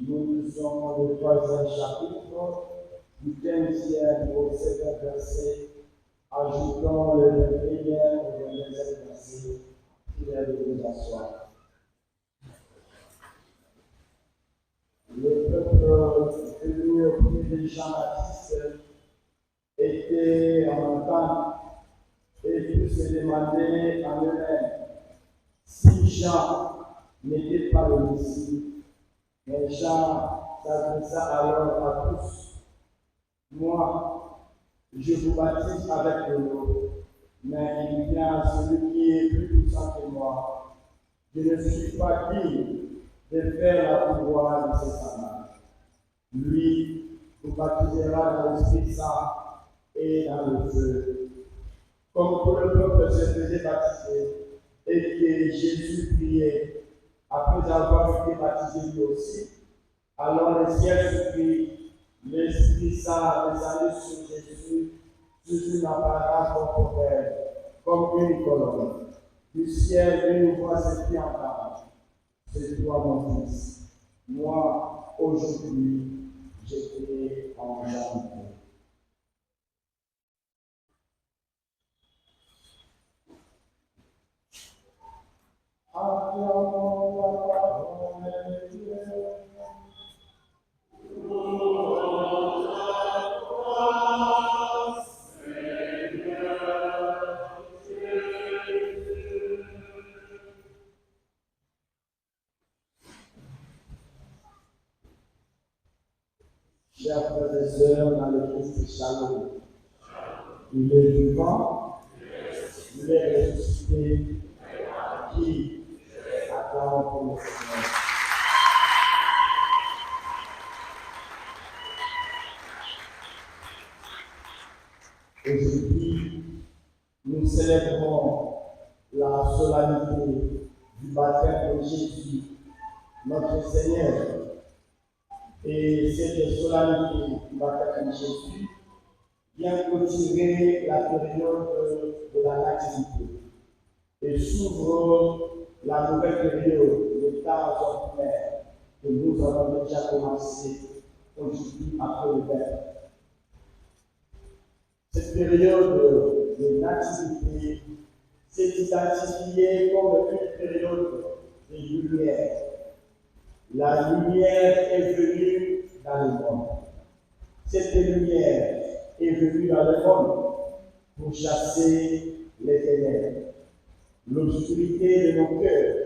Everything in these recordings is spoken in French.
Nous lisons le troisième chapitre du 15e au 7e verset, ajoutant le 21e au 22e verset, qui est de nous asseoir. Le peuple venu au pied de Jean-Baptiste était en même temps et put se demander en eux-mêmes si Jean n'était pas le Messie. Mais Jean s'adressa alors à tous. Moi, je vous baptise avec de l'eau, mais il vient celui qui est plus puissant que moi. Je ne suis pas digne de faire la pouvoir de ses sandales. Lui vous baptisera dans l'Esprit Saint et dans le feu. Comme tout le peuple se faisait baptiser et que Jésus priait, après avoir été baptisé lui aussi, alors le ciel s'ouvrit, l'Esprit Saint descendit sur Jésus, sous une apparence corporelle, comme une colonne. Du ciel, une voix se fit entendre. C'est toi mon fils. Moi, aujourd'hui, j'étais engendré. Acclamons la parole de Dieu. Chers frères et sœurs dans le Christ, shalom. Il est vivant, il est ressuscité, qui acclame pour le Seigneur. Aujourd'hui, nous célébrons la solennité du baptême de Jésus, notre Seigneur. Et cette solennité du baptême de Jésus vient clôturer la période de la nativité et s'ouvre la nouvelle période, le temps ordinaire que nous avons déjà commencé aujourd'hui après le Père. Cette période de nativité s'est identifiée comme une période de lumière. La lumière est venue dans le monde. Cette lumière est venue dans le monde pour chasser les ténèbres, l'obscurité de nos cœurs,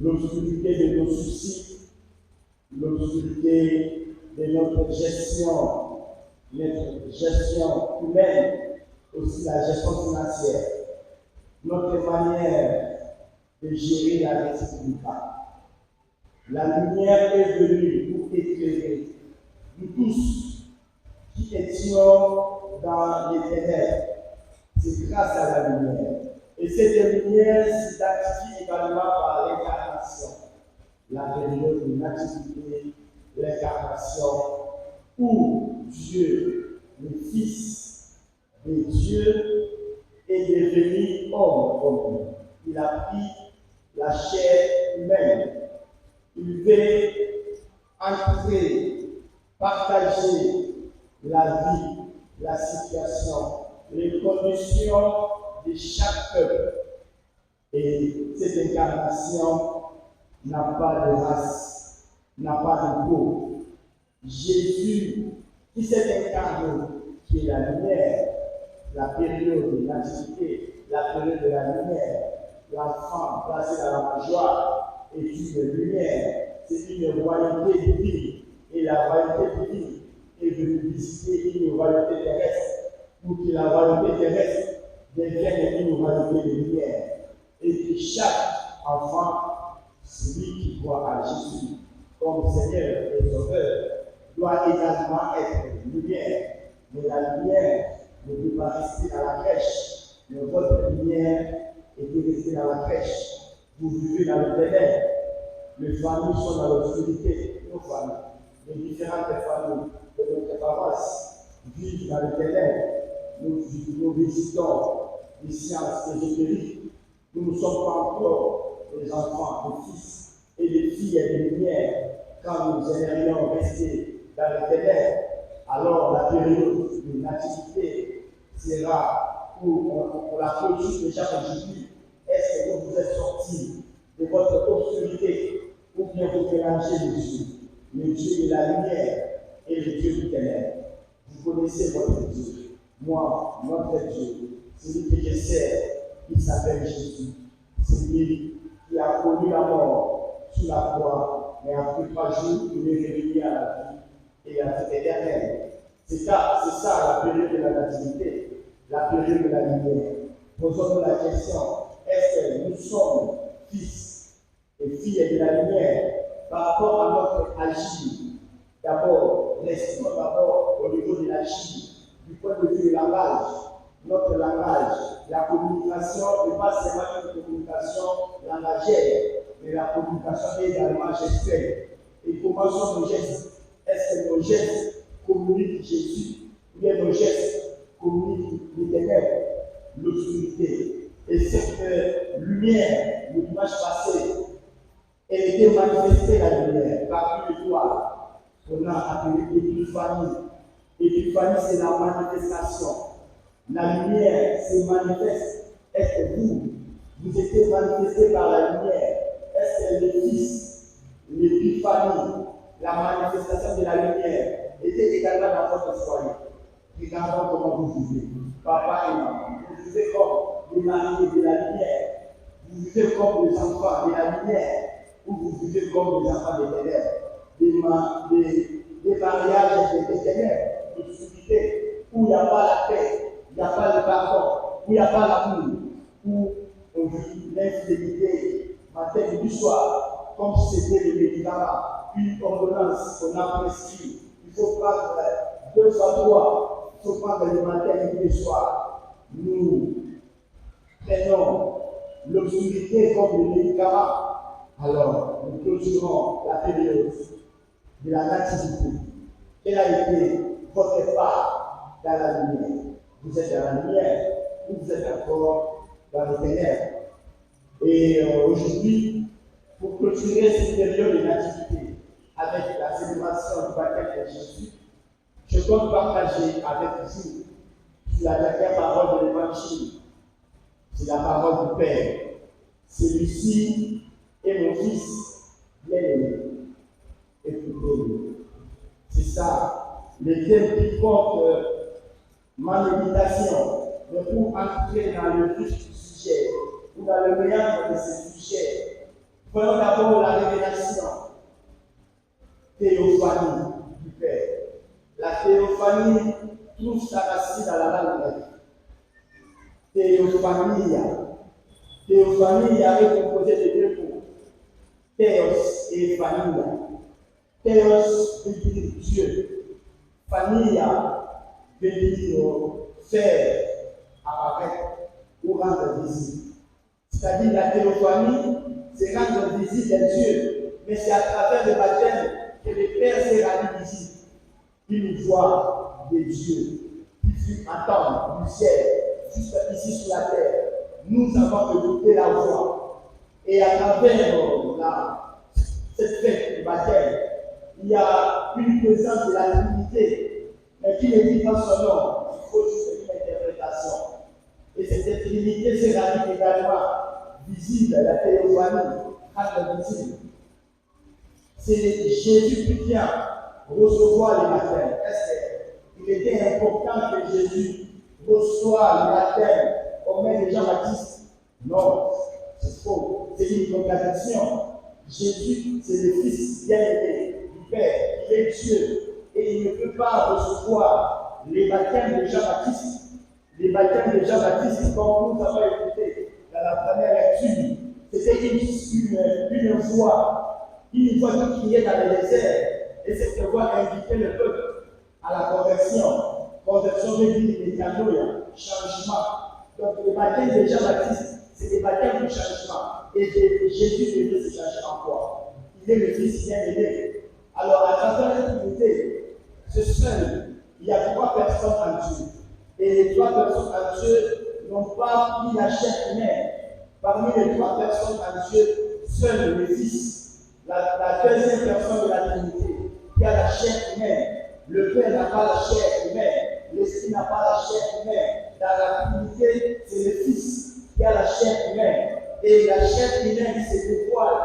l'obscurité de nos soucis, l'obscurité de notre gestion humaine, aussi la gestion financière, notre manière de gérer la république. La lumière est venue pour éclairer nous tous qui étions dans les ténèbres. C'est grâce à la lumière. Et cette lumière s'identifie également par l'incarnation. La période de nativité, l'incarnation, où Dieu, le Fils de Dieu, est devenu homme comme nous. Il a pris la chair humaine. Il veut entrer, partager la vie, la situation, les conditions de chaque peuple. Et cette incarnation n'a pas de race, n'a pas de peau. Jésus, qui s'est incarné, qui est la lumière, la période de l'activité, la période de la lumière, l'enfant placé dans la joie est une lumière, c'est une royauté divine. Et la royauté divine est venue visiter une royauté terrestre, pour que la royauté terrestre devienne une royauté de lumière. Et que chaque enfant, celui qui croit à Jésus comme Seigneur et Sauveur, doit également être lumière. Mais la lumière ne peut pas rester dans la crèche. Mais votre lumière est restée dans la crèche. Vous vivez dans le ténèbre. Les familles sont dans l'obscurité. Nos familles, les différentes familles de notre paroisse vivent dans le ténèbre. Nous visitons les sciences ésotériques. Nous ne sommes pas encore des enfants, des fils et des filles de lumière. quand nous aimerions rester dans les ténèbres, alors la période de nativité sera pour la clôture déjà aujourd'hui. Est-ce que vous êtes sortis de votre obscurité ou bien vous mélangez les Dieu, le Dieu de la lumière et le Dieu du ténèbre? Vous connaissez votre Dieu. Moi, notre Dieu, celui que je sers, il s'appelle Jésus. C'est lui qui a connu la mort sous la croix, mais après 3 jours, il est revenu à la vie et à la vie éternelle. C'est ça la période de la nativité, la période de la lumière. Posons-nous la question, est-ce que nous sommes fils et filles de la lumière par rapport à notre agir? D'abord, restons d'abord au niveau de l'agir, du point de vue du langage. Notre langage, la communication n'est pas seulement une communication langagière, mais la communication est également gestuelle. Et comment sont nos gestes? Est-ce que nos gestes communiquent Jésus ou bien nos gestes communiquent les ténèbres, l'obscurité? Et cette lumière, le dimanche passé, elle était manifestée la lumière par une étoile qu'on a appelée Épiphanie. Épiphanie, c'est la manifestation. La lumière se manifeste. Est-ce que vous étiez manifesté par la lumière? Est-ce que le Fils, l'épiphanie, la manifestation de la lumière était également dans votre foyer? Regardons comment vous vivez. Papa et maman, vous vivez comme les mariés de la lumière. Vous vivez comme les enfants de la lumière. Ou vous vivez comme les enfants des ténèbres. Des mariages des ténèbres, de l'obscurité, où il n'y a pas la paix. Il n'y a pas le pardon, où il n'y a pas l'amour, où on vit l'infidélité matin et du soir, comme si c'était le médicament, une ordonnance qu'on a prescrit. Il faut prendre 2 fois 3, il faut prendre le matin et le soir. Nous prenons l'obscurité comme le médicament. Alors, nous clôturons la période de la nativité. Quelle a été votre part dans la lumière? Vous êtes dans la lumière ou vous êtes encore dans les ténèbres? Et aujourd'hui, pour clôturer cette période de nativité avec la célébration du baptême de Jésus, je compte partager avec vous la dernière parole de l'Évangile. C'est la parole du Père. Celui-ci est mon fils bien-aimé. Écoutez-le. C'est ça, le thème qui porte ma méditation, mais pour entrer dans le vif du sujet, ou dans le méandre de ce sujet, prenons d'abord la révélation, théophanie du Père. La théophanie trouve sa racine dans la langue grecque. Théophanie est composée de 2 mots, théos et phania. Théos veut dire Dieu, phania veut dire faire apparaître ou rendre visible. C'est-à-dire la théophanie, c'est rendre visible Dieu, mais c'est à travers le baptême que le Père s'est rendu visible. Une voix de Dieu qui fut entendre du ciel, juste ici sur la terre. Nous avons écouté la voix. Et à travers cette fête du baptême, il y a une présence de la Trinité, mais qui ne dit pas son nom. Il faut juste une interprétation. Et cette Trinité s'est rendue également visible, la théophanie, rendre visible. C'est Jésus qui vient recevoir le baptême. Est-ce qu'il était important que Jésus reçoive le baptême au mains de Jean-Baptiste? Non, c'est faux. C'est une contradiction. Jésus, c'est le Fils bien-aimé du Père, il est Dieu, et il ne peut pas recevoir les baptêmes de Jean-Baptiste. Les baptêmes de Jean-Baptiste, comme nous avons écouté dans la première lecture, c'était une voix qui criait dans le désert, et cette voix invitait le peuple à la conversion veut dire métanoïa, changement. Donc le baptême de Jean-Baptiste, c'est le baptême du changement. Et Jésus devait se changer en quoi? Il est le Fils bien-aimé. Alors à travers la Trinité, ce seul, il y a 3 personnes en Dieu. Et les 3 personnes en Dieu n'ont pas pris la chair humaine. Parmi les 3 personnes en Dieu, seul le Fils, la deuxième personne de la Trinité, qui a la chair humaine. Le Père n'a pas la chair humaine, l'Esprit n'a pas la chair humaine. Dans la Trinité, c'est le Fils qui a la chair humaine. Et la chair humaine se dévoile,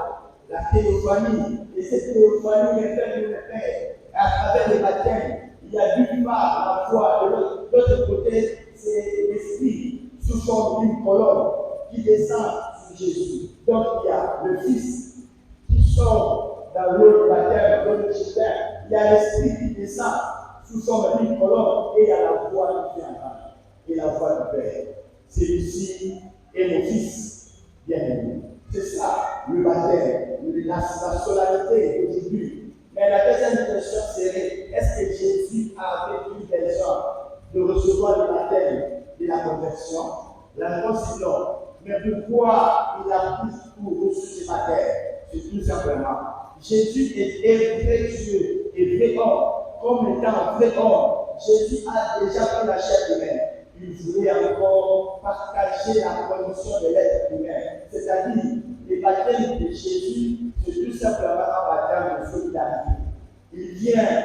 la théophanie. Et cette théophanie est faite de le Père à travers les baptêmes. Il y a d'une part la foi, de l'autre côté, c'est l'Esprit sous forme d'une colonne qui descend sur Jésus. Donc il y a le Fils qui sort dans l'eau de baptême, l'eau de Jésus. Il y a l'Esprit qui descend sous forme d'une colonne et il y a la voix qui vient et la voix du Père. Celui-ci est mon Fils bien-aimé. C'est ça le baptême, la solennité d'aujourd'hui. Mais la deuxième question serait, est-ce que Jésus a vécu des gens de recevoir le baptême et la conversion? La réponse est non. Mais pourquoi il a pris pour reçu ce baptême? C'est tout simplement. Jésus est vrai Dieu et vrai homme. Comme étant vrai homme, Jésus a déjà pris la chair humaine. Il voulait encore partager la condition de l'être humain. C'est-à-dire, les baptêmes de Jésus, c'est tout simplement un baptême de solidarité. Il vient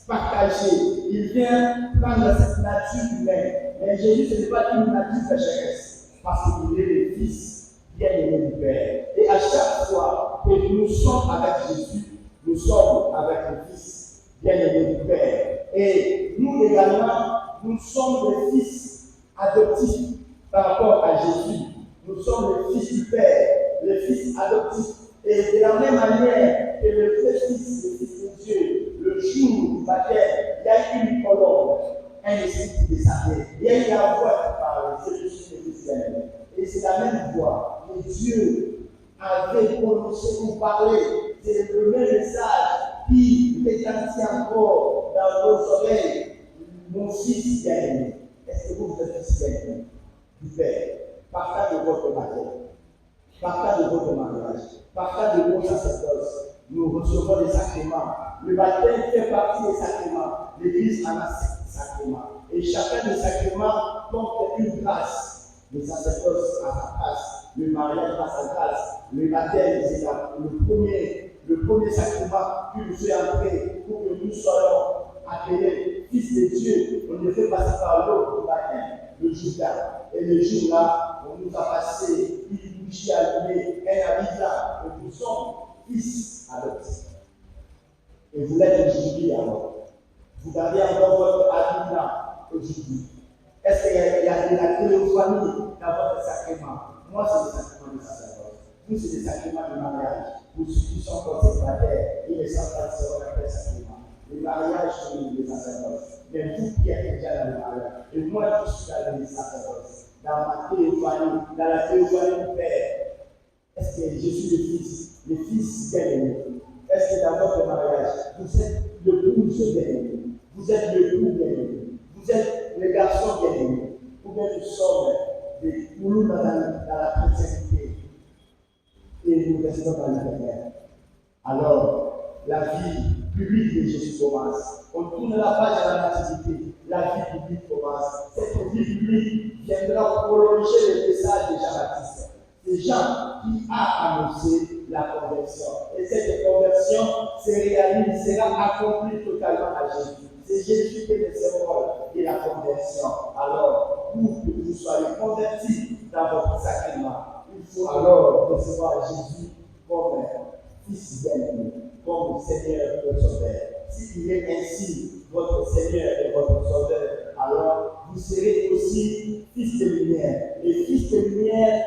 partager, il vient prendre cette nature humaine. Mais Jésus, ce n'est pas une nature pécheresse, parce qu'il est le Fils bien-aimé du Père. Et à chaque fois que nous sommes avec Jésus, nous sommes avec le Fils bien-aimé du Père. Et nous également, nous sommes les fils adoptifs par rapport à Jésus. Nous sommes les fils du Père, les fils adoptifs. Et de la même manière que le vrai Fils, le Fils de Dieu, le jour du baptême, il y a une colonne, un esprit qui descendait. Il y a une voix qui parle, c'est le Fils de Dieu. Et c'est la même voix que Dieu avait prononcé pour parler. C'est le même message qui retentit encore dans vos oreilles. Mon Fils bien-aimé. Est-ce que vous êtes fils bien-aimé du Père? Partage de votre baptême, partage de votre mariage, partage de vos sacerdoces. Nous recevons les sacrements. Le baptême fait partie des sacrements. L'Église en a 7 sacrements. Et chacun des sacrements porte une grâce. Les sacerdoces à sa grâce, le mariage à sa grâce, le baptême, c'est le premier sacrement qui nous fait entrer pour que nous soyons appelés fils de Dieu. On ne fait passer par l'eau du baptême, le jour-là. Et le jour-là, on nous a passé une bougie allumée, un habit là, et nous sommes fils adoptifs. Et vous l'êtes aujourd'hui alors. Vous gardez encore votre habit là aujourd'hui. Est-ce qu'il y a de la théophanie dans votre sacrement? Moi, c'est le sacrement du sacerdoce. Vous, c'est le sacrement du mariage. Pour ceux qui sont célibataires, et les sans-patrons seront appelés sacrement. Le mariage, c'est les sacerdoces. Mais vous qui êtes déjà dans le mariage, et moi qui suis dans les sacerdoces, dans ma théophanie, dans la théophanie du Père, est-ce que je suis le Fils bien-aimé? Est-ce que dans votre mariage, vous êtes le l'épouse bien-aimé? Vous êtes le l'époux bien-aimé? Vous êtes le garçon bien-aimé? Ou bien nous sommes des poulous dans la chrétienté et nous restons dans l'éternel? Alors, la vie publique de Jésus commence. On tourne la page à la nativité. La vie publique commence. Cette vie publique viendra prolonger le message de Jean-Baptiste. C'est Jean qui a annoncé la conversion. Et cette conversion sera accomplie totalement à Jésus. C'est Jésus qui est le symbole de la conversion. Alors, pour que vous soyez convertis dans votre sacrement, il faut alors recevoir Jésus comme Fils bien-aimé, comme Seigneur et Sauveur. S'il est ainsi votre Seigneur et votre Sauveur, alors vous serez aussi fils de lumière. Et fils de lumière,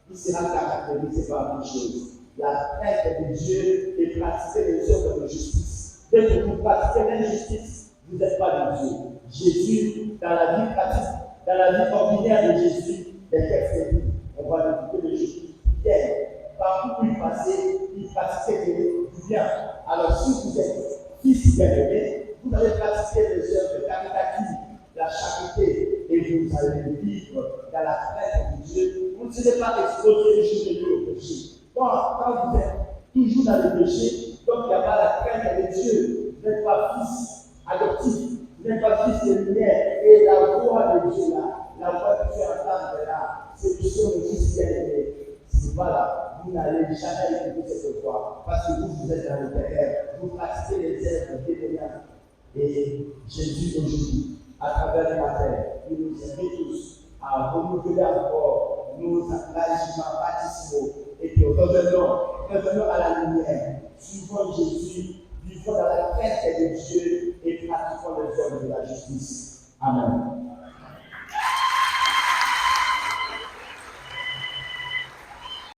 il sera caractérisé par une chose: la crainte de Dieu et pratiquer les œuvres de justice. Dès que vous pratiquez l'injustice, vous n'êtes pas de Dieu. Jésus, dans la vie pratique, dans la vie ordinaire de Jésus, les textes disent, on va l'écouter de Jésus. Partout où il passait, il pratiquait du bien. Alors, si vous êtes fils bien-aimé, vous allez pratiquer les œuvres caritatives, la charité, et vous allez vivre dans la crainte de Dieu. Vous ne serez pas exposé le jour de Dieu au péché. Donc, quand vous êtes toujours dans le péché, donc il n'y a pas la crainte de Dieu. Vous n'êtes pas fils adoptif, vous n'êtes pas fils de lumière. Et la voix de Dieu là, la voix que tu entends là, c'est le son de Fils bien-aimé. Voilà, vous n'allez jamais écouté cette voix, parce que vous êtes dans le ténèbres, vous pratiquez les œuvres démoniaques. Et Jésus aujourd'hui, à travers les matins, il nous invite tous à renouveler encore nos engagements baptismaux et que revenons à la lumière, suivons Jésus, vivons dans la crainte de Dieu et pratiquons les œuvres de la justice. Amen.